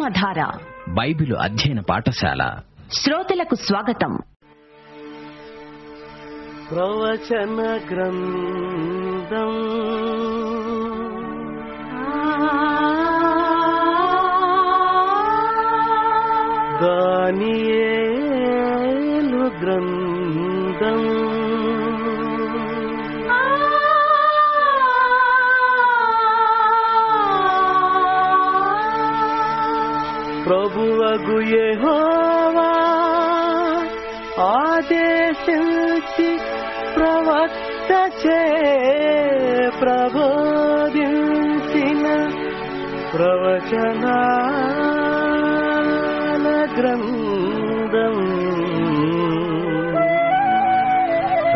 జీవనాధార బైబిలు అధ్యయన పాఠశాల శ్రోతలకు స్వాగతం. ప్రవచన గ్రంథం దానియేలు గ్రంథం ప్రభువగు యెహోవా ఆదేశించి ప్రవక్తచే ప్రబోధించిన ప్రవచనాల గ్రంథం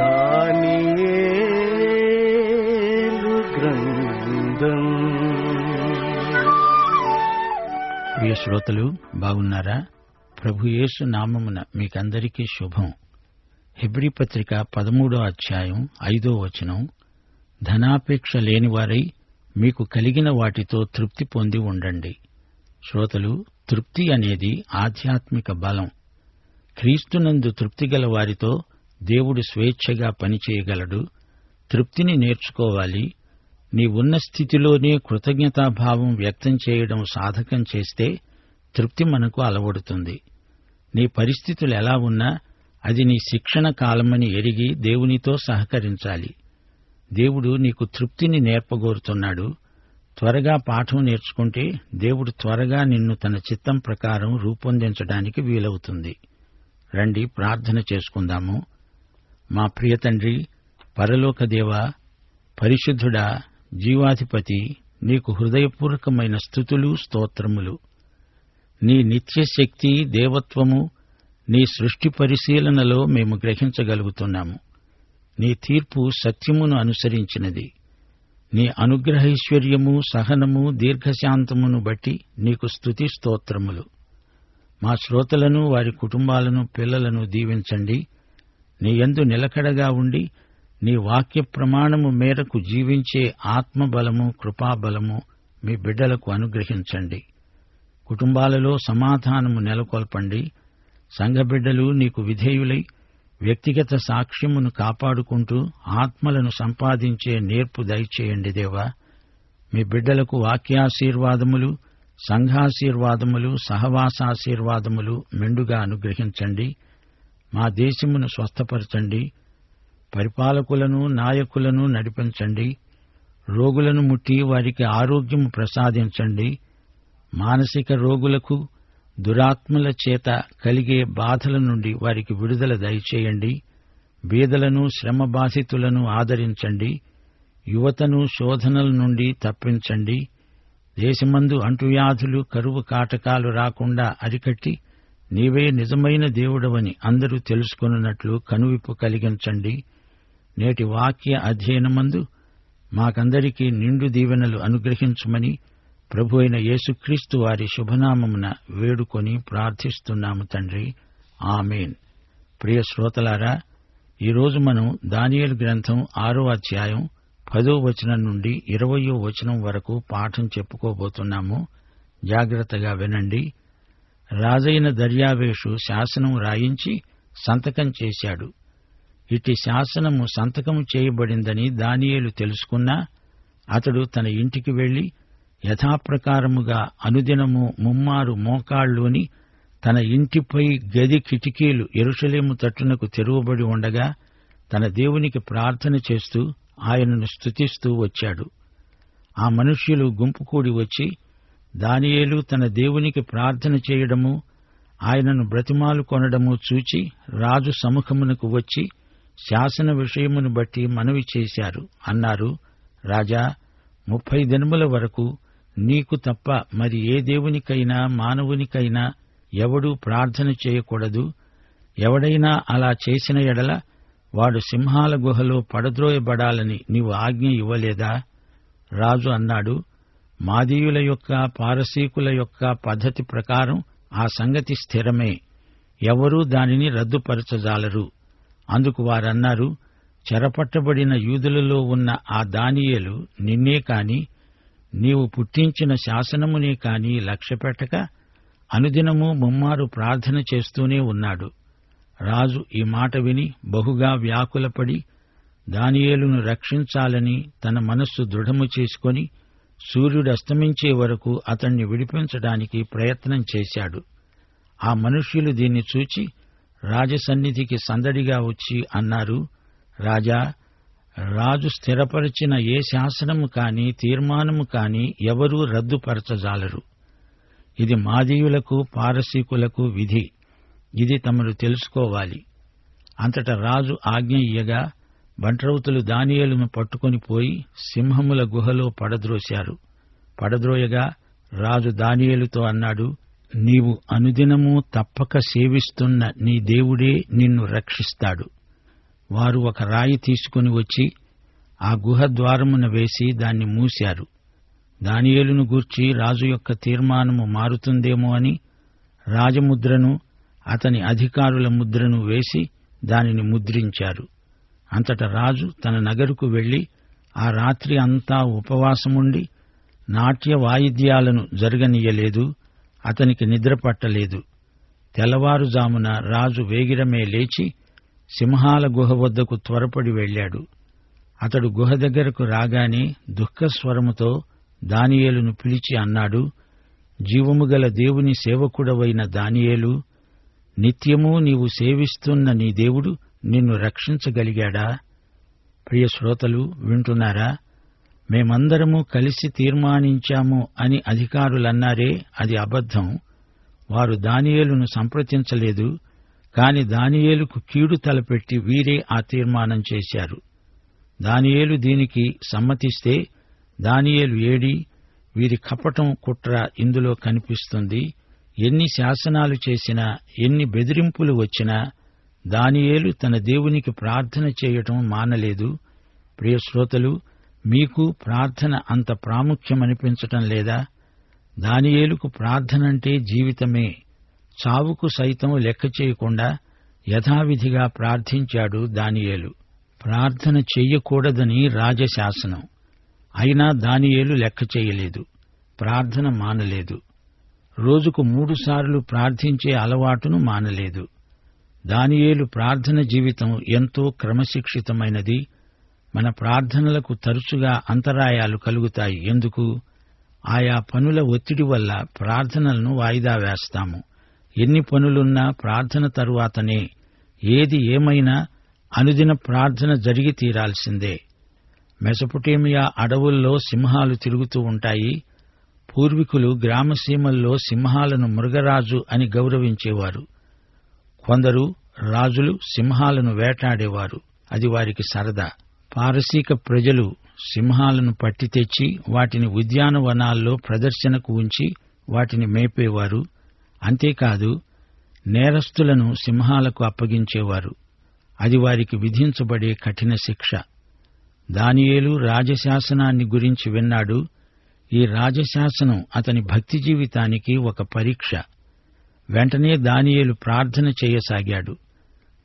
దానియేలు గ్రంథం. ప్రియ శ్రోతలు, బాగున్నారా? ప్రభు యేసు నామమున మీకందరికీ శుభం. హెబ్రీ పత్రిక 13వ అధ్యాయం 5వ వచనం, ధనాపేక్ష లేనివారై మీకు కలిగిన వాటితో తృప్తి పొంది ఉండండి. శ్రోతలు, తృప్తి అనేది ఆధ్యాత్మిక బలం. క్రీస్తునందు తృప్తిగల వారితో దేవుడు స్వేచ్ఛగా పనిచేయగలడు. తృప్తిని నేర్చుకోవాలి. నీవున్న స్థితిలోనే కృతజ్ఞతాభావం వ్యక్తం చేయడం సాధకం చేస్తే తృప్తి మనకు అలవడుతుంది. నీ పరిస్థితులు ఎలా ఉన్నా అది నీ శిక్షణ కాలమని ఎరిగి దేవునితో సహకరించాలి. దేవుడు నీకు తృప్తిని నేర్పగోరుతున్నాడు. త్వరగా పాఠం నేర్చుకుంటే దేవుడు త్వరగా నిన్ను తన చిత్తం ప్రకారం రూపొందించడానికి వీలవుతుంది. రండి, ప్రార్థన చేసుకుందాము. మా ప్రియ తండ్రి, పరలోక దేవా, పరిశుద్ధుడా, జీవాధిపతి, నీకు హృదయపూర్వకమైన స్తుతులు, స్తోత్రములు. నీ నిత్యశక్తి, దేవత్వము, నీ సృష్టి పరిశీలనలో మేము గ్రహించగలుగుతున్నాము. నీ తీర్పు సత్యమును అనుసరించినది. నీ అనుగ్రహైశ్వర్యము, సహనము, దీర్ఘశాంతమును బట్టి నీకు స్తుతి స్తోత్రములు. మా శ్రోతలను, వారి కుటుంబాలను, పిల్లలను దీవించండి. నీ యందు నిలకడగా ఉండి నీ వాక్య ప్రమాణము మేరకు జీవించే ఆత్మబలము, కృపాబలము మీ బిడ్డలకు అనుగ్రహించండి. కుటుంబాలలో సమాధానము నెలకొల్పండి. సంఘబిడ్డలు నీకు విధేయులై వ్యక్తిగత సాక్ష్యమును కాపాడుకుంటూ ఆత్మలను సంపాదించే నేర్పు దయచేయండి దేవా. మీ బిడ్డలకు వాక్యాశీర్వాదములు, సంఘాశీర్వాదములు, సహవాసాశీర్వాదములు మెండుగా అనుగ్రహించండి. మా దేశమును స్వస్థపరచండి. పరిపాలకులను, నాయకులను నడిపించండి. రోగులను ముట్టి వారికి ఆరోగ్యము ప్రసాదించండి. మానసిక రోగులకు, దురాత్మల చేత కలిగే బాధల నుండి వారికి విడుదల దయచేయండి. బీదలను, శ్రమబాధితులను ఆదరించండి. యువతను శోధనల నుండి తప్పించండి. దేశమందు అంటువ్యాధులు, కరువు కాటకాలు రాకుండా అరికట్టి నీవే నిజమైన దేవుడవని అందరూ తెలుసుకొనున్నట్లు కనువిప్పు కలిగించండి. నేటి వాక్య అధ్యయనమందు మాకందరికీ నిండు దీవెనలు అనుగ్రహించమని ప్రభు అయిన యేసుక్రీస్తు వారి శుభనామమున వేడుకొని ప్రార్థిస్తున్నాము తండ్రి, ఆమేన్. ప్రియ శ్రోతలారా, ఈరోజు మనం దానియేలు గ్రంథం 6వ అధ్యాయం 10వ వచనం నుండి 20వ వచనం వరకు పాఠం చెప్పుకోబోతున్నాము. జాగ్రత్తగా వినండి. రాజైన దర్యావేషు శాసనం రాయించి సంతకం చేశాడు. ఇట్టి శాసనము సంతకము చేయబడిందని దానియేలు తెలుసుకున్నా అతడు తన ఇంటికి వెళ్లి యథాప్రకారముగా అనుదినము ముమ్మారు మోకాళ్ళూని తన ఇంటిపై గది కిటికీలు యెరూషలేము తట్టునకు తెరువబడి ఉండగా తన దేవునికి ప్రార్థన చేస్తూ ఆయనను స్తుతిస్తూ వచ్చాడు. ఆ మనుష్యులు గుంపు కూడి వచ్చి దానియేలు తన దేవునికి ప్రార్థన చేయడము, ఆయనను బ్రతిమాలు కొనడము చూచి రాజు సముఖమునకు వచ్చి శాసన విషయమును బట్టి మనవి చేశారు. అన్నారు, రాజా, 30 దినముల వరకు నీకు తప్ప మరి ఏ దేవునికైనా మానవునికైనా ఎవడూ ప్రార్థన చేయకూడదు. ఎవడైనా అలా చేసిన ఎడల వాడు సింహాల గుహలో పడద్రోయబడాలని నీవు ఆజ్ఞ ఇవ్వలేదా? రాజు అన్నాడు, మాదీయుల యొక్క, పారసీకుల యొక్క పద్ధతి ప్రకారం ఆ సంగతి స్థిరమే. ఎవరూ దానిని రద్దుపరచజాలరు. అందుకు వారన్నారు, చెరపట్టబడిన యూదులలో ఉన్న ఆ దానియేలు నిన్నే కాని నీవు పుట్టించిన శాసనమునే కాని లక్ష్యపెట్టక అనుదినము ముమ్మారు ప్రార్థన చేస్తూనే ఉన్నాడు. రాజు ఈ మాట విని బహుగా వ్యాకులపడి దానియేలును రక్షించాలని తన మనస్సు దృఢము చేసుకొని సూర్యుడస్తమించే వరకు అతణ్ణి విడిపించడానికి ప్రయత్నం చేశాడు. ఆ మనుష్యులు దీన్ని చూచి రాజసన్నిధికి సందడిగా వచ్చి అన్నారు, రాజా, రాజు స్థిరపరిచిన ఏ శాసనము కాని తీర్మానము కాని ఎవరూ రద్దుపరచజాలరు. ఇది మాదీయులకు పారసీకులకు విధి. ఇది తమరు తెలుసుకోవాలి. అంతటా రాజు ఆజ్ఞ ఇయ్యగా బంట్రౌతులు దానియేలును పట్టుకొని పోయి సింహముల గుహలో పడద్రోశారు. పడద్రోయగా రాజు దానియేలుతో అన్నాడు, నీవు అనుదినము తప్పక సేవిస్తున్న నీ దేవుడే నిన్ను రక్షిస్తాడు. వారు ఒక రాయి తీసుకుని వచ్చి ఆ గుహ ద్వారమున వేసి దాన్ని మూశారు. దానియేలును గూర్చి రాజు యొక్క తీర్మానము మారుతుందేమో అని రాజముద్రను అతని అధికారుల ముద్రను వేసి దానిని ముద్రించారు. అంతటా రాజు తన నగరుకు వెళ్లి ఆ రాత్రి అంతా ఉపవాసముండి నాట్య వాయిద్యాలను జరగనీయలేదు. అతనికి నిద్ర పట్టలేదు. తెల్లవారుజామున రాజు వేగిరమే లేచి సింహాల గుహ వద్దకు త్వరపడి వెళ్లాడు. అతడు గుహ దగ్గరకు రాగానే దుఃఖస్వరముతో దానియేలును పిలిచి అన్నాడు, జీవముగల దేవుని సేవకుడవైన దానియేలు, నిత్యమూ నీవు సేవిస్తున్న నీ దేవుడు నిన్ను రక్షించగలిగాడా? ప్రియ శ్రోతలు, వింటున్నారా? మేమందరము కలిసి తీర్మానించాము అని అధికారులన్నారే, అది అబద్ధం. వారు దానియేలును సంప్రదించలేదు. కాని దానియేలుకు కీడు తలపెట్టి వీరే ఆ తీర్మానం చేశారు. దానియేలు దీనికి సమ్మతిస్తే దానియేలు ఏడి? వీరి కపటం కుట్ర ఇందులో కనిపిస్తుంది. ఎన్ని శాసనాలు చేసినా, ఎన్ని బెదిరింపులు వచ్చినా దానియేలు తన దేవునికి ప్రార్థన చేయటం మానలేదు. ప్రియ శ్రోతలు, మీకు ప్రార్థన అంత ప్రాముఖ్యమనిపించటం లేదా? దానియేలుకు ప్రార్థనంటే జీవితమే. చావుకు సైతం లెక్క చేయకుండా యథావిధిగా ప్రార్థించాడు దానియేలు. ప్రార్థన చెయ్యకూడదని రాజశాసనం. అయినా దానియేలు లెక్క చేయలేదు, ప్రార్థన మానలేదు. రోజుకు 3 సార్లు ప్రార్థించే అలవాటును మానలేదు. దానియేలు ప్రార్థన జీవితం ఎంతో క్రమశిక్షితమైనది. మన ప్రార్థనలకు తరచుగా అంతరాయాలు కలుగుతాయి. ఎందుకు? ఆయా పనుల ఒత్తిడి వల్ల ప్రార్థనలను వాయిదా వేస్తాము. ఎన్ని పనులున్నా ప్రార్థన తరువాతనే. ఏది ఏమైనా అనుదిన ప్రార్థన జరిగి తీరాల్సిందే. మెసొపొటేమియా అడవుల్లో సింహాలు తిరుగుతూ ఉంటాయి. పూర్వీకులు గ్రామసీమల్లో సింహాలను మృగరాజు అని గౌరవించేవారు. కొందరు రాజులు సింహాలను వేటాడేవారు. అది వారికి సరదా. పారసీక ప్రజలు సింహాలను పట్టి తెచ్చి వాటిని ఉద్యానవనాల్లో ప్రదర్శనకు ఉంచి వాటిని మేపేవారు. అంతేకాదు, నేరస్తులను సింహాలకు అప్పగించేవారు. అది వారికి విధించబడే కఠిన శిక్ష. దానియేలు రాజశాసనాన్ని గురించి విన్నాడు. ఈ రాజశాసనం అతని భక్తి జీవితానికి ఒక పరీక్ష. వెంటనే దానియేలు ప్రార్థన చేయసాగాడు.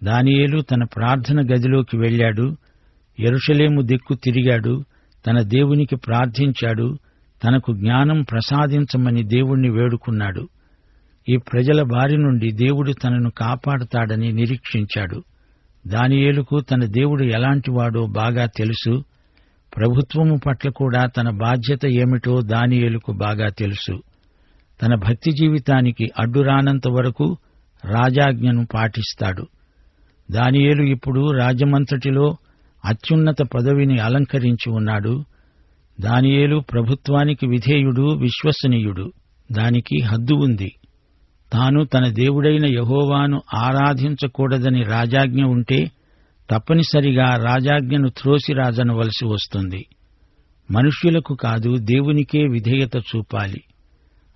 దానియేలు తన ప్రార్థన గదిలోకి వెళ్లాడు. యెరూషలేము దిక్కు తిరిగాడు. తన దేవునికి ప్రార్థించాడు. తనకు జ్ఞానం ప్రసాదించమని దేవుణ్ణి వేడుకున్నాడు. ఈ ప్రజల బారి నుండి దేవుడు తనను కాపాడుతాడని నిరీక్షించాడు. దానియేలుకు తన దేవుడు ఎలాంటివాడో బాగా తెలుసు. ప్రభుత్వము పట్ల కూడా తన బాధ్యత ఏమిటో దానియేలుకు బాగా తెలుసు. తన భక్తి జీవితానికి అడ్డురానంత వరకు రాజాజ్ఞను పాటిస్తాడు. దానియేలు ఇప్పుడు రాజ్యమంతటిలో అత్యున్నత పదవిని అలంకరించి ఉన్నాడు. దానియేలు ప్రభుత్వానికి విధేయుడు, విశ్వసనీయుడు. దానికి హద్దు ఉంది. తాను తన దేవుడైన యెహోవాను ఆరాధించకూడదని రాజాజ్ఞ ఉంటే తప్పనిసరిగా రాజాజ్ఞను త్రోసిరాజనవలసి వస్తుంది. మనుష్యులకు కాదు, దేవునికే విధేయత చూపాలి.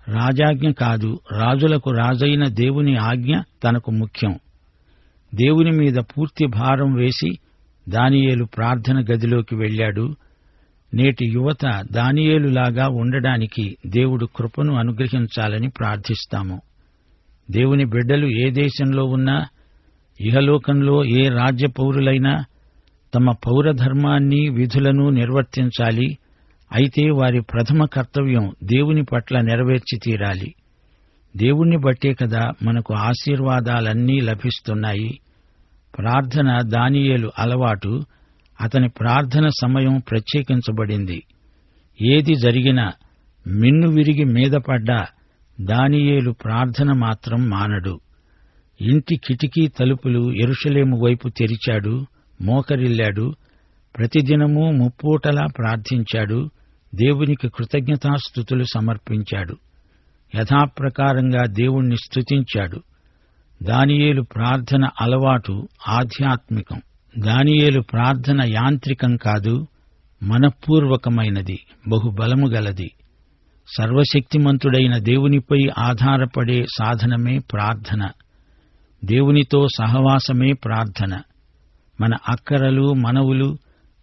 రాజాజ్ఞ కాదు, రాజులకు రాజైన దేవుని ఆజ్ఞ తనకు ముఖ్యం. దేవుని మీద పూర్తి భారం వేసి దానియేలు ప్రార్థన గదిలోకి వెళ్లాడు. నేటి యువత దానియేలులాగా ఉండడానికి దేవుడు కృపను అనుగ్రహించాలని ప్రార్థిస్తాము. దేవుని బిడ్డలు ఏ దేశంలో ఉన్నా, ఇహలోకంలో ఏ రాజ్య పౌరులైనా తమ పౌరధర్మాన్ని, విధులను నిర్వర్తించాలి. అయితే వారి ప్రథమ కర్తవ్యం దేవుని పట్ల నెరవేర్చి తీరాలి. దేవుణ్ణి బట్టే కదా మనకు ఆశీర్వాదాలన్నీ లభిస్తున్నాయి. ప్రార్థన దానియేలు అలవాటు. అతని ప్రార్థన సమయం ప్రత్యేకించబడింది. ఏది జరిగినా, మిన్ను విరిగి మీద పడ్డా దానియేలు ప్రార్థన మాత్రం మానడు. ఇంటి కిటికీ తలుపులు యెరూషలేము వైపు తెరిచాడు, మోకరిల్లాడు. ప్రతిదినమూ ముప్పూటలా ప్రార్థించాడు. దేవునికి కృతజ్ఞతాస్తుతులు సమర్పించాడు. యథాప్రకారంగా దేవుణ్ణి స్తుతించాడు. దానియేలు ప్రార్థన అలవాటు ఆధ్యాత్మికం. దానియేలు ప్రార్థన యాంత్రికం కాదు, మనఃపూర్వకమైనది, బహుబలము గలది. సర్వశక్తిమంతుడైన దేవునిపై ఆధారపడే సాధనమే ప్రార్థన. దేవునితో సహవాసమే ప్రార్థన. మన అక్కరలు, మనవులు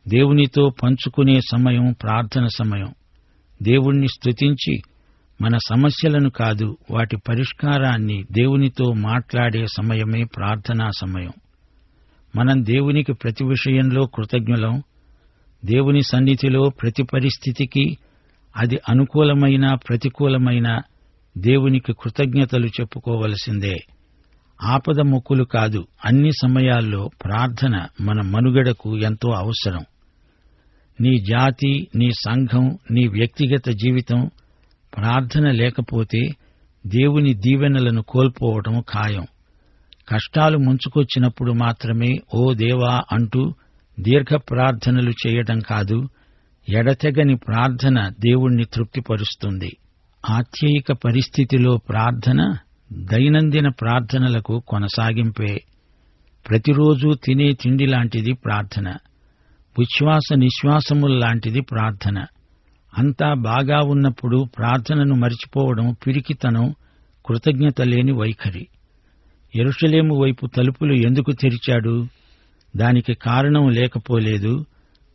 దేవునితో పంచుకునే సమయం ప్రార్థన సమయం. దేవుణ్ణి స్తుతించి మన సమస్యలను కాదు, వాటి పరిష్కారాన్ని దేవునితో మాట్లాడే సమయమే ప్రార్థనా సమయం. మనం దేవునికి ప్రతి విషయంలో కృతజ్ఞులం. దేవుని సన్నిధిలో ప్రతి పరిస్థితికి, అది అనుకూలమైన ప్రతికూలమైన, దేవునికి కృతజ్ఞతలు చెప్పుకోవలసిందే. ఆపద మొక్కులు కాదు, అన్ని సమయాల్లో ప్రార్థన మన మనుగడకు ఎంతో అవసరం. నీ జాతి, నీ సంఘం, నీ వ్యక్తిగత జీవితం ప్రార్థన లేకపోతే దేవుని దీవెనలను కోల్పోవటం ఖాయం. కష్టాలు ముంచుకొచ్చినప్పుడు మాత్రమే ఓ దేవా అంటూ దీర్ఘ ప్రార్థనలు చేయటం కాదు, ఎడతెగని ప్రార్థన దేవుణ్ణి తృప్తిపరుస్తుంది. ఆత్యయిక పరిస్థితిలో ప్రార్థన దైనందిన ప్రార్థనలకు కొనసాగింపే. ప్రతిరోజూ తినే తిండి లాంటిది ప్రార్థన. ఉచ్ఛ్వాస నిశ్వాసముల్లాంటిది ప్రార్థన. అంతా బాగా ఉన్నప్పుడు ప్రార్థనను మరిచిపోవడం పిరికితనం, కృతజ్ఞత లేని వైఖరి. యెరూషలేము వైపు తలుపులు ఎందుకు తెరిచాడు? దానికి కారణం లేకపోలేదు.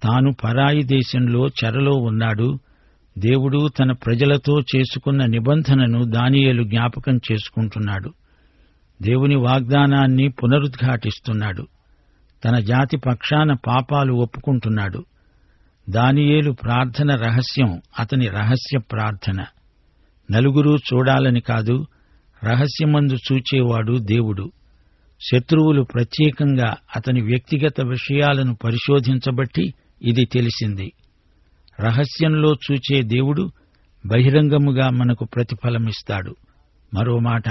తాను పరాయి దేశంలో చెరలో ఉన్నాడు. దేవుడు తన ప్రజలతో చేసుకున్న నిబంధనను దానియేలు జ్ఞాపకం చేసుకుంటున్నాడు. దేవుని వాగ్దానాన్ని పునరుద్ఘాటిస్తున్నాడు. తన జాతి పక్షాన పాపాలు ఒప్పుకుంటున్నాడు. దానియేలు ప్రార్థన రహస్యం అతని రహస్య ప్రార్థన. నలుగురు చూడాలని కాదు, రహస్యమందు చూచేవాడు దేవుడు. శత్రువులు ప్రత్యేకంగా అతని వ్యక్తిగత విషయాలను పరిశోధించబట్టి ఇది తెలిసింది. రహస్యంలో చూచే దేవుడు బహిరంగముగా మనకు ప్రతిఫలమిస్తాడు. మరో మాట,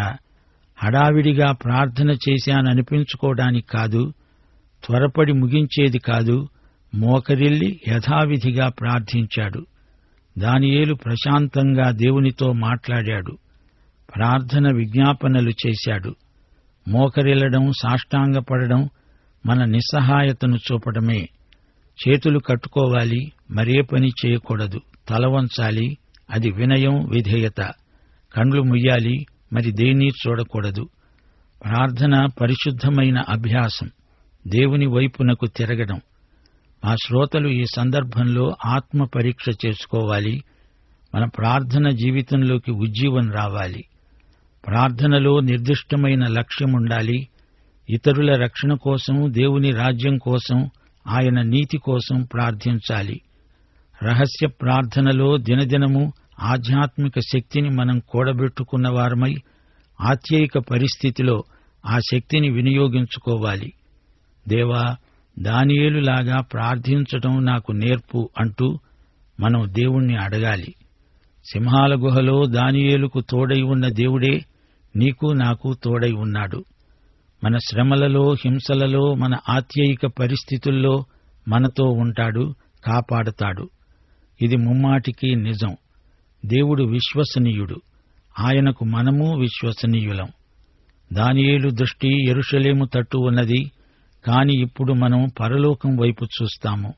హడావిడిగా ప్రార్థన చేశాననిపించుకోవడానికి కాదు, త్వరపడి ముగించేది కాదు, మోకరిల్లి యథావిధిగా ప్రార్థించాడు. దానియేలు ప్రశాంతంగా దేవునితో మాట్లాడాడు. ప్రార్థన విజ్ఞాపనలు చేశాడు. మోకరిల్లడం, సాష్టాంగపడడం మన నిస్సహాయతను చూపడమే. చేతులు కట్టుకోవాలి, మరే పని చేయకూడదు. తల వంచాలి, అది వినయం, విధేయత. కండ్లు ముయ్యాలి, మరి దేన్నీ చూడకూడదు. ప్రార్థన పరిశుద్ధమైన అభ్యాసం, దేవుని వైపునకు తిరగడం. మా శ్రోతలు ఈ సందర్భంలో ఆత్మ పరీక్ష చేసుకోవాలి. మన ప్రార్థన జీవితంలోకి ఉజ్జీవం రావాలి. ప్రార్థనలో నిర్దిష్టమైన లక్ష్యముండాలి. ఇతరుల రక్షణ కోసం, దేవుని రాజ్యం కోసం, ఆయన నీతి కోసం ప్రార్థించాలి. రహస్య ప్రార్థనలో దినదినము ఆధ్యాత్మిక శక్తిని మనం కూడబెట్టుకున్నవారమై ఆత్యయిక పరిస్థితిలో ఆ శక్తిని వినియోగించుకోవాలి. దేవా, దానియేలులాగా ప్రార్థించటం నాకు నేర్పు అంటూ మనం దేవుణ్ణి అడగాలి. సింహాల గుహలో దానియేలుకు తోడై ఉన్న దేవుడే నీకు నాకు తోడై ఉన్నాడు. మన శ్రమలలో, హింసలలో, మన ఆత్యయిక పరిస్థితుల్లో మనతో ఉంటాడు, కాపాడుతాడు. ఇది ముమ్మాటికి నిజం. దేవుడు విశ్వసనీయుడు. ఆయనకు మనము విశ్వసనీయులం. దానియేలు దృష్టి యెరూషలేము తట్టు ఉన్నది, కాని ఇప్పుడు మనం పరలోకం వైపు చూస్తాము.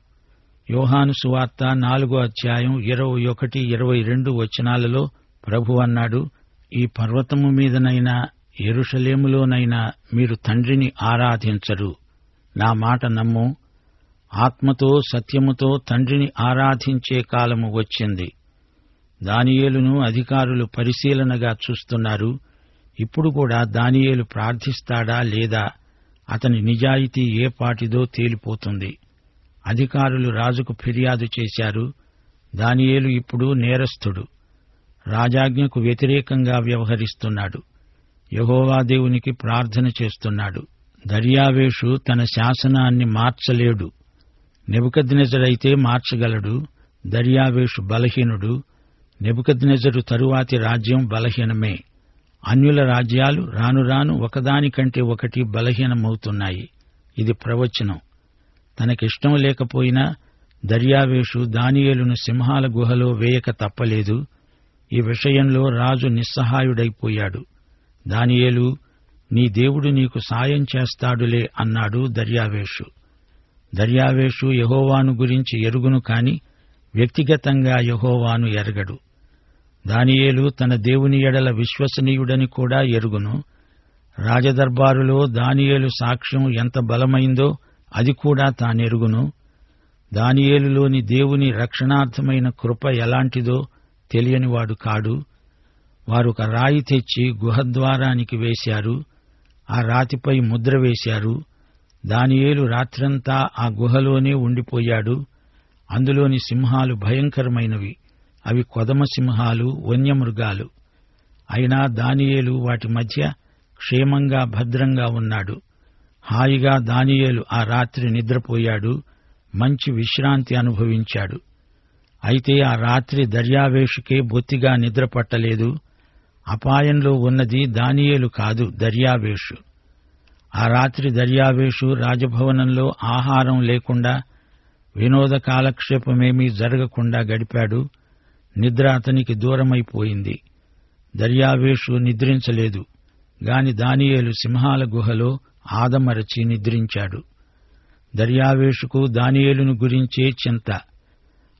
యోహాను సువార్త 4వ అధ్యాయం 21-22 వచనాలలో ప్రభు అన్నాడు, ఈ పర్వతము మీదనైనా యెరూషలేములోనైనా మీరు తండ్రిని ఆరాధించరు. నా మాట నమ్ము. ఆత్మతో సత్యముతో తండ్రిని ఆరాధించే కాలము వచ్చింది. దానియేలును అధికారులు పరిశీలనగా చూస్తున్నారు. ఇప్పుడు కూడా దానియేలు ప్రార్థిస్తాడా లేదా, అతని నిజాయితీ ఏ పాటిదో తేలిపోతుంది. అధికారులు రాజుకు ఫిర్యాదు చేశారు. దానియేలు ఇప్పుడు నేరస్థుడు. రాజాజ్ఞకు వ్యతిరేకంగా వ్యవహరిస్తున్నాడు. యెహోవా దేవునికి ప్రార్థన చేస్తున్నాడు. దర్యావేషు తన శాసనాన్ని మార్చలేడు. నెబుకద్నెజరైతే మార్చగలడు. దర్యావేషు బలహీనుడు. నెబుకద్నెజరు తరువాతి రాజ్యం బలహీనమే. అన్యుల రాజ్యాలు రాను రాను ఒకదానికంటే ఒకటి బలహీనమవుతున్నాయి. ఇది ప్రవచనం. తనకిష్టం లేకపోయినా దర్యావేషు దానియేలును సింహాల గుహలో వేయక తప్పలేదు. ఈ విషయంలో రాజు నిస్సహాయుడైపోయాడు. దానియేలు, నీ దేవుడు నీకు సాయం చేస్తాడులే అన్నాడు దర్యావేషు. దర్యావేషు యెహోవాను గురించి ఎరుగును కాని వ్యక్తిగతంగా యెహోవాను ఎరగడు. దానియేలు తన దేవుని ఎడల విశ్వసనీయుడని కూడా ఎరుగును. రాజదర్బారులో దానియేలు సాక్ష్యం ఎంత బలమైందో అది కూడా తానెరుగును. దానియేలులోని దేవుని రక్షణార్థమైన కృప ఎలాంటిదో తెలియనివాడు కాడు. వారొక రాయి తెచ్చి గుహద్వారానికి వేశారు. ఆ రాతిపై ముద్ర వేశారు. దానియేలు రాత్రంతా ఆ గుహలోనే ఉండిపోయాడు. అందులోని సింహాలు భయంకరమైనవి. అవి కొదమ సింహాలు, వన్యమృగాలు. అయినా దానియేలు వాటి మధ్య క్షేమంగా భద్రంగా ఉన్నాడు. హాయిగా దానియేలు ఆ రాత్రి నిద్రపోయాడు. మంచి విశ్రాంతి అనుభవించాడు. అయితే ఆ రాత్రి దర్యావేషుకే బొత్తిగా నిద్రపట్టలేదు. అపాయంలో ఉన్నది దానియేలు కాదు, దర్యావేషు. ఆ రాత్రి దర్యావేషు రాజభవనంలో ఆహారం లేకుండా, వినోద కాలక్షేపమేమీ జరగకుండా గడిపాడు. నిద్ర అతనికి దూరమైపోయింది. దర్యావేషు నిద్రించలేదు గాని దానియేలు సింహాల గుహలో ఆదమరచి నిద్రించాడు. దర్యావేషుకు దానియేలును గురించే చింత.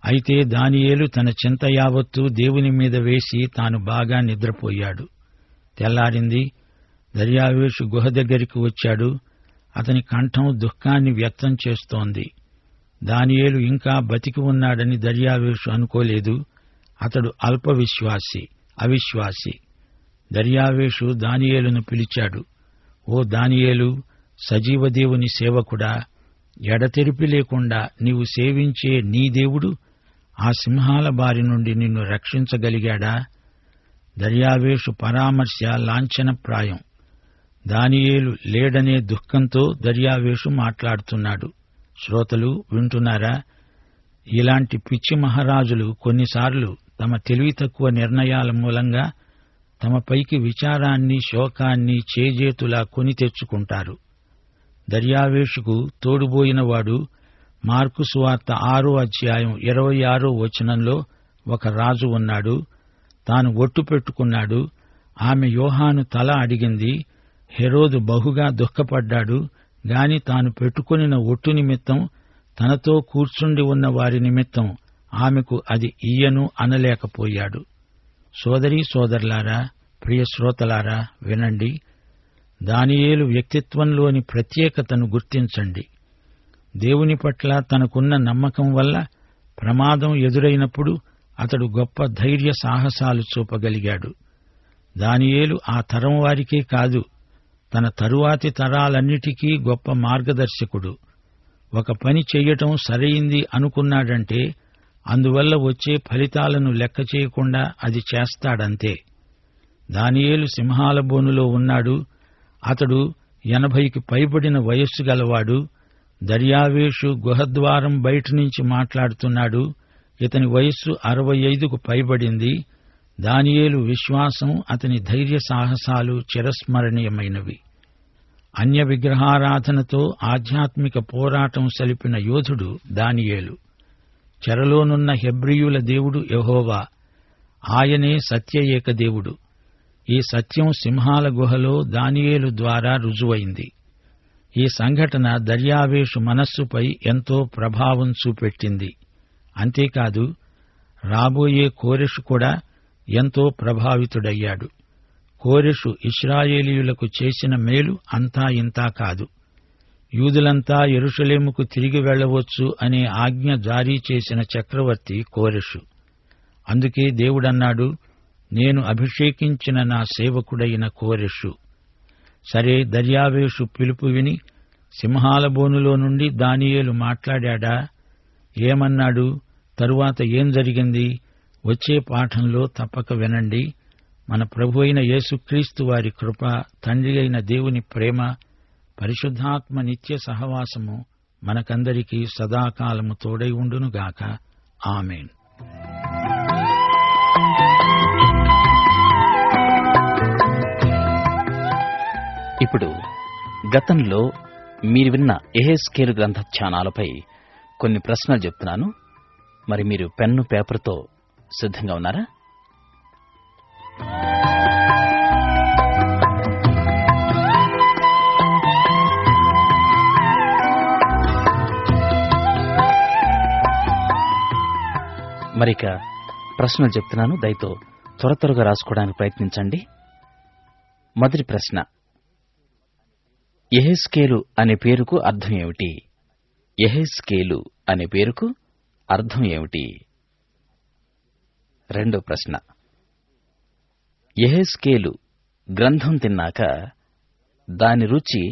అయితే దానియేలు తన చింత యావత్తూ దేవుని మీద వేసి తాను బాగా నిద్రపోయాడు. తెల్లారింది. దర్యావేషు గుహ దగ్గరికి వచ్చాడు. అతని కంఠం దుఃఖాన్ని వ్యక్తం చేస్తోంది. దానియేలు ఇంకా బతికి ఉన్నాడని దర్యావేషు అనుకోలేదు. అతడు అల్పవిశ్వాసి, అవిశ్వాసి. దర్యావేషు దానియేలును పిలిచాడు. ఓ దానియేలు, సజీవదేవుని సేవకుడా, ఎడతెరిపి లేకుండా నీవు సేవించే నీ దేవుడు ఆ సింహాల బారి నుండి నిన్ను రక్షించగలిగాడా? దర్యావేషు పరామర్శ లాంఛనప్రాయం. దానియేలు లేడనే దుఃఖంతో దర్యావేషు మాట్లాడుతున్నాడు. శ్రోతలు వింటున్నారా? ఇలాంటి పిచ్చి మహారాజులు కొన్నిసార్లు తమ తెలివి తక్కువ నిర్ణయాల మూలంగా తమపైకి విచారాన్ని, శోకాన్ని చేజేతులా కొని తెచ్చుకుంటారు. దర్యావేషుకు తోడుబోయినవాడు మార్కు సువార్త 6వ అధ్యాయం 26వ వచనంలో ఒక రాజు ఉన్నాడు. తాను ఒట్టు పెట్టుకున్నాడు. ఆమె యోహాను తల అడిగింది. హెరోదు బహుగా దుఃఖపడ్డాడు గాని తాను పెట్టుకొనిన ఒట్టు నిమిత్తం, తనతో కూర్చుండి ఉన్న వారి నిమిత్తం ఆమెకు అది ఇయ్యను అనలేకపోయాడు. సోదరీ సోదరులారా, ప్రియ శ్రోతలారా, వినండి. దానియేలు వ్యక్తిత్వంలోని ప్రత్యేకతను గుర్తించండి. దేవుని పట్ల తనకున్న నమ్మకం వల్ల ప్రమాదం ఎదురైనప్పుడు అతడు గొప్ప ధైర్య సాహసాలు చూపగలిగాడు. దానియేలు ఆ తరం వారికే కాదు, తన తరువాతి తరాలన్నిటికీ గొప్ప మార్గదర్శకుడు. ఒక పని చెయ్యటం సరైంది అనుకున్నాడంటే అందువల్ల వచ్చే ఫలితాలను లెక్క చేయకుండా అది చేస్తాడంతే. దానియేలు సింహాల బోనులో ఉన్నాడు. అతడు 80కి పైబడిన వయస్సు గలవాడు. దర్యావేషు గుహద్వారం బయట నుంచి మాట్లాడుతున్నాడు. ఇతని వయస్సు 65కు పైబడింది. దానియేలు విశ్వాసం, అతని ధైర్య సాహసాలు చిరస్మరణీయమైనవి. అన్య విగ్రహారాధనతో ఆధ్యాత్మిక పోరాటం సలిపిన యోధుడు దానియేలు. చెరలోనున్న హెబ్రీయుల దేవుడు యెహోవా. ఆయనే సత్య ఏకదేవుడు. ఈ సత్యం సింహాల గుహలో దానియేలు ద్వారా రుజువైంది. ఈ సంఘటన దర్యావేషు మనస్సుపై ఎంతో ప్రభావం చూపెట్టింది. అంతేకాదు, రాబోయే కోరెషు కూడా ఎంతో ప్రభావితుడయ్యాడు. కోరెషు ఇశ్రాయేలీయులకు చేసిన మేలు అంతా ఇంతా కాదు. యూదులంతా యెరూషలేముకు తిరిగి వెళ్లవచ్చు అనే ఆజ్ఞ జారీ చేసిన చక్రవర్తి కోరెషు. అందుకే దేవుడన్నాడు, నేను అభిషేకించిన నా సేవకుడైన కోరెషు. సరే, దర్యావేషు పిలుపు విని సింహాల బోనులో నుండి దానియేలు మాట్లాడా? ఏమన్నాడు? తరువాత ఏం జరిగింది? వచ్చే పాఠంలో తప్పక వినండి. మన ప్రభు అయిన యేసుక్రీస్తు వారి కృప, తండ్రి అయిన దేవుని ప్రేమ, పరిశుద్ధాత్మ నిత్య సహవాసము మనకందరికీ సదాకాలము తోడై ఉండునుగాక. ఆమేన్. ఇప్పుడు గతంలో మీరు విన్న యెహెజ్కేలు గ్రంథ ధ్యానాలపై కొన్ని ప్రశ్నలు చెప్తున్నాను. మరి మీరు పెన్ను పేపర్తో సిద్ధంగా ఉన్నారా? మరిక ప్రశ్నలు చెప్తున్నాను, దయతో త్వర త్వరగా రాసుకోవడానికి ప్రయత్నించండి. మొదటి ప్రశ్న, యెహెజ్కేలు అనే పేరుకు అర్థం ఏమిటి? యెహెజ్కేలు అనే పేరుకు అర్థం ఏమిటి? రెండో ప్రశ్న, యెహెజ్కేలు గ్రంథం తిన్నాక దాని రుచి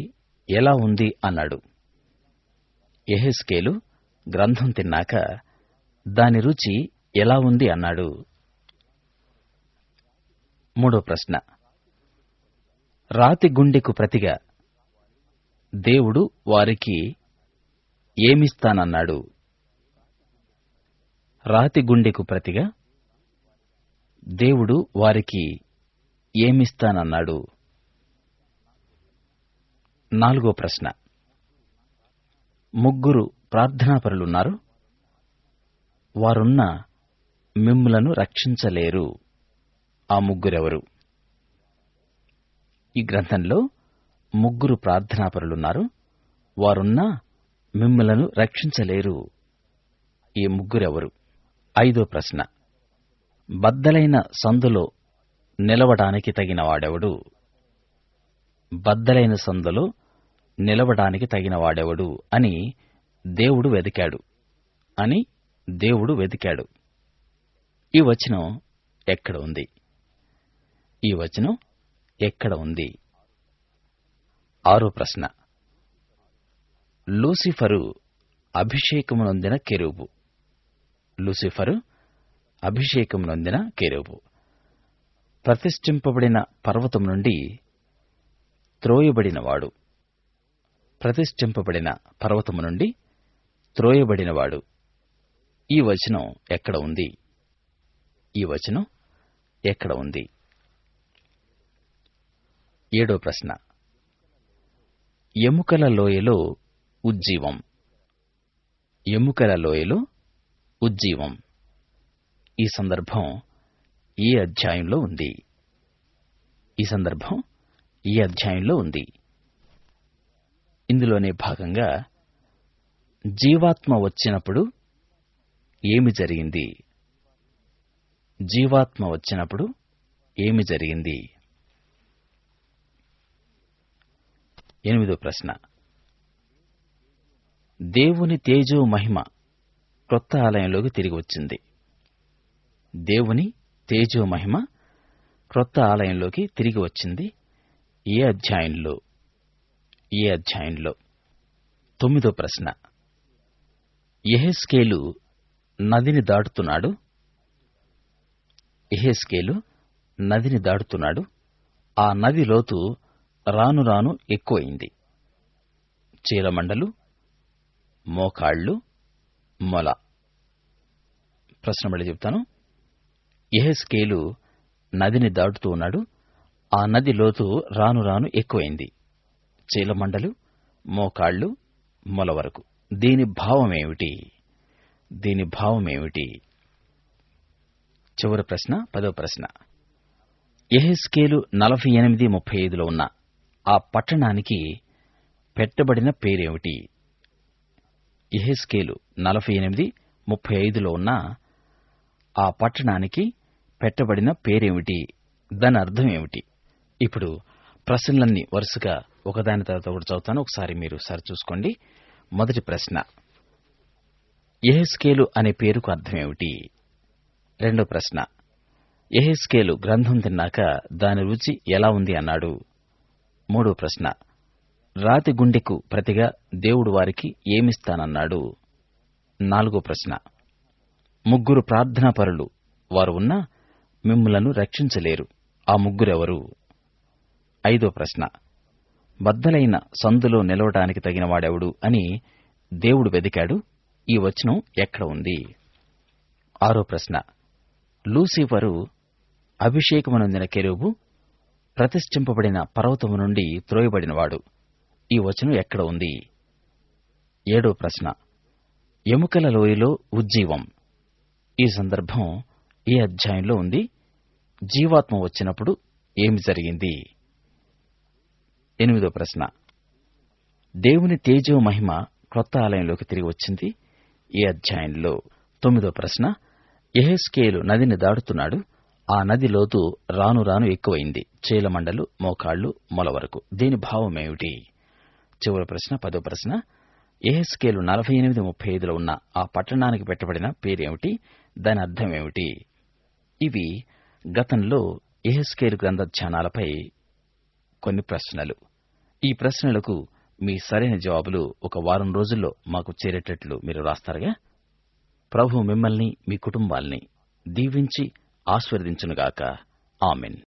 ఎలా ఉంది అన్నాడు. యెహెజ్కేలు గ్రంథం తిన్నాక దాని రుచి ఎలా ఉంది అన్నాడు. మూడో ప్రశ్న, రాతి గుండెకు ప్రతిగా దేవుడు వారికి ఏమిస్తానన్నాడు? రాతి గుండెకు ప్రతిగా దేవుడు వారికి ఏమిస్తానన్నాడు? నాలుగో ప్రశ్న, ముగ్గురు ప్రార్థనాపరులున్నారు, వారున్న మిమ్ములను రక్షించలేరు. ఆ ముగ్గురెవరు? ఈ గ్రంథంలో ముగ్గురు ప్రార్థనాపరులున్నారు, వారున్న మిమ్ములను రక్షించలేరు. ఈ ముగ్గురెవరు? ఐదో ప్రశ్న, బద్దలైన సందులో నిలవడానికి తగిన వాడెవడు? బద్దలైన సందులో నిలవడానికి తగిన వాడెవడు అని దేవుడు వెదికాడు. ఈ వచనం ఎక్కడ ఉంది? ఈ వచనం ఎక్కడ ఉంది? ఆరో ప్రశ్న, లూసిఫరు అభిషేకము నొందిన కెరూబు. లూసిఫరు అభిషేకము నొందిన కెరూబు ప్రతిష్ఠింపబడిన పర్వతం నుండి త్రోయబడినవాడు. ప్రతిష్ఠింపబడిన పర్వతము నుండి త్రోయబడినవాడు. ఈ వచనం ఎక్కడ ఉంది? ఈ వచనం ఎక్కడ ఉంది? ఏడో ప్రశ్న, ఎముకల లోయలో ఉజ్జీవం. ఎముకల లోయలో ఉజ్జీవం. ఈ సందర్భం ఏ అధ్యాయంలో ఉంది? ఈ సందర్భం ఏ అధ్యాయంలో ఉంది? ఇందులోనే భాగంగా జీవాత్మ వచ్చినప్పుడు ఏమి జరిగింది? జీవాత్మ వచ్చినప్పుడు ఏమి జరిగింది? ఎనిమిదో ప్రశ్న, దేవుని తేజో మహిమ క్రొత్త ఆలయంలోకి తిరిగి వచ్చింది. దేవుని తేజో మహిమ క్రొత్త ఆలయంలోకి తిరిగి వచ్చింది. ఏ అధ్యాయంలో? ఏ అధ్యాయంలో? తొమ్మిదో ప్రశ్న, యెహెజ్కేలు నదిని దాటుతున్నాడు. యెహెజ్కేలు నదిని దాటుతున్నాడు. ఆ నది లోతు రాను రాను ఎక్కువైంది. చీలమండలు, మోకాళ్లు, మొల. ప్రశ్న మళ్ళీ చెప్తాను. యెహెజ్కేలు నదిని దాటుతూ ఉన్నాడు. ఆ నది లోతు రాను రాను ఎక్కువైంది. చీలమండలు, మోకాళ్లు, మొల వరకు. దీని భావమేమిటి? దీని భావమేమిటి? చివరి ప్రశ్న, 10వ ప్రశ్న, యెహెజ్కేలు 48:35లో ఉన్న ఆ పట్టణానికి పెట్టబడిన పేరేమిటి? యెహెజ్కేలు 48:35లో ఉన్న ఆ పట్టణానికి పెట్టబడిన పేరేమిటి? దాని అర్థం ఏమిటి? ఇప్పుడు ప్రశ్నలన్నీ వరుసగా ఒకదాని తర్వాత ఒకటి చదువుతాను, ఒకసారి మీరు సరిచూసుకోండి. మొదటి ప్రశ్న, యెహెజ్కేలు అనే పేరుకు అర్థం ఏమిటి? రెండో ప్రశ్న, యెహెజ్కేలు గ్రంథం తిన్నాక దాని రుచి ఎలా ఉంది అన్నాడు. మూడో ప్రశ్న, రాతి గుండెకు ప్రతిగా దేవుడు వారికి ఏమిస్తానన్నాడు. నాలుగో ప్రశ్న, ముగ్గురు ప్రార్థనాపరులు వారు ఉన్నా మిమ్ములను రక్షించలేరు. ఆ ముగ్గురెవరు? 5వ ప్రశ్న, బద్దలైన సందులో నిలవడానికి తగినవాడెవడు అని దేవుడు వెదికాడు. ఈ వచనం ఎక్కడ ఉంది? 6వ ప్రశ్న, లూసిఫరు అభిషేకమునొందిన కెరూబు, ప్రతిష్ఠింపబడిన పర్వతము నుండి త్రోయబడినవాడు. ఈ వచనం ఎక్కడ ఉంది? 7వ ప్రశ్న, ఎముకల లోయలో ఉజ్జీవం. ఈ సందర్భం ఏ అధ్యాయంలో ఉంది? జీవాత్మ వచ్చినప్పుడు ఏమి జరిగింది? 8వ ప్రశ్న, దేవుని తేజో మహిమ క్రొత్త ఆలయంలోకి తిరిగి వచ్చింది. ఏ అధ్యాయంలో? 9వ ప్రశ్న, యెహెజ్కేలు నదిని దాటుతున్నాడు. ఆ నది లోతు రాను రాను ఎక్కువైంది, చీలమండలు, మోకాళ్లు, మొల వరకు. దీని భావమేమిటి? చివరి ప్రశ్న, 10వ ప్రశ్న, యెహెజ్కేలు 48:35లో ఉన్న ఆ పట్టణానికి పెట్టబడిన పేరేమిటి? దాని అర్థమేమిటి? ఇవి గతంలో యెహెజ్కేలు గ్రంథ ధ్యానాలపై కొన్ని ప్రశ్నలు. ఈ ప్రశ్నలకు మీ సరైన జవాబులు ఒక వారం రోజుల్లో మాకు చేరేటట్లు మీరు రాస్తారుగా. ప్రభు మిమ్మల్ని, మీ కుటుంబాల్ని దీవించి ఆశీర్వదించునుగాక. ఆమేన్.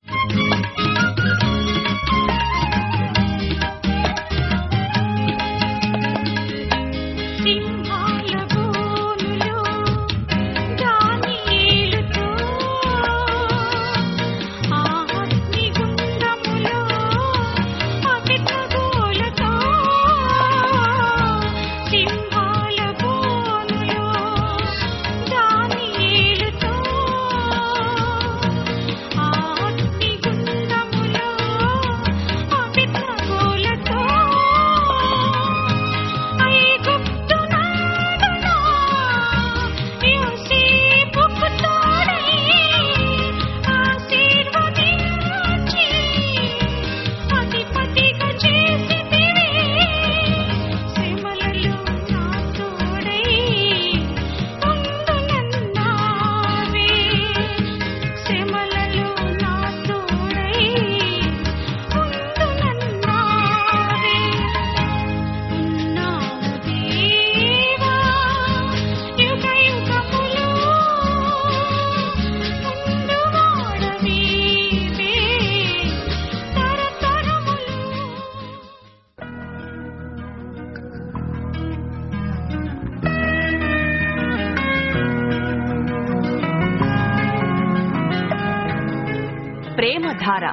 ప్రేమధార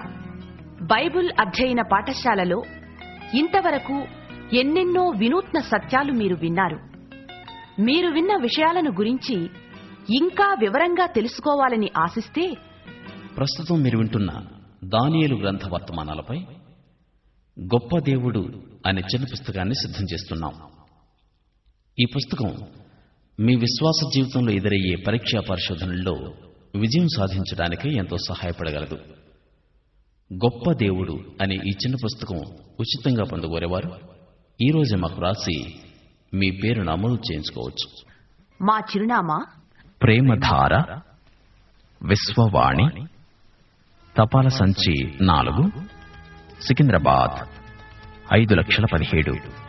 బైబుల్ అధ్యయన పాఠశాలలో ఇంతవరకు ఎన్నెన్నో వినూత్న సత్యాలు మీరు విన్నారు. మీరు విన్న విషయాలను గురించి ఇంకా వివరంగా తెలుసుకోవాలని ఆశిస్తే ప్రస్తుతం మీరు వింటున్న దానియేలు గ్రంథ వర్తమానాలపై గొప్ప దేవుడు అనే చిన్న పుస్తకాన్ని సిద్ధం చేస్తున్నాం. ఈ పుస్తకం మీ విశ్వాస జీవితంలో ఎదురయ్యే పరీక్షా పరిశోధనల్లో విజయం సాధించడానికి ఎంతో సహాయపడగలదు. గొప్ప దేవుడు అనే ఈ చిన్న పుస్తకం ఉచితంగా పొందగోరేవారు ఈ రోజే మాకు రాసి మీ పేరు నమోదు చేయించుకోవచ్చు. మా చిరునామా ప్రేమధార, విశ్వవాణి, తపాలా సంచి 4, సికింద్రాబాద్ 5,17,000.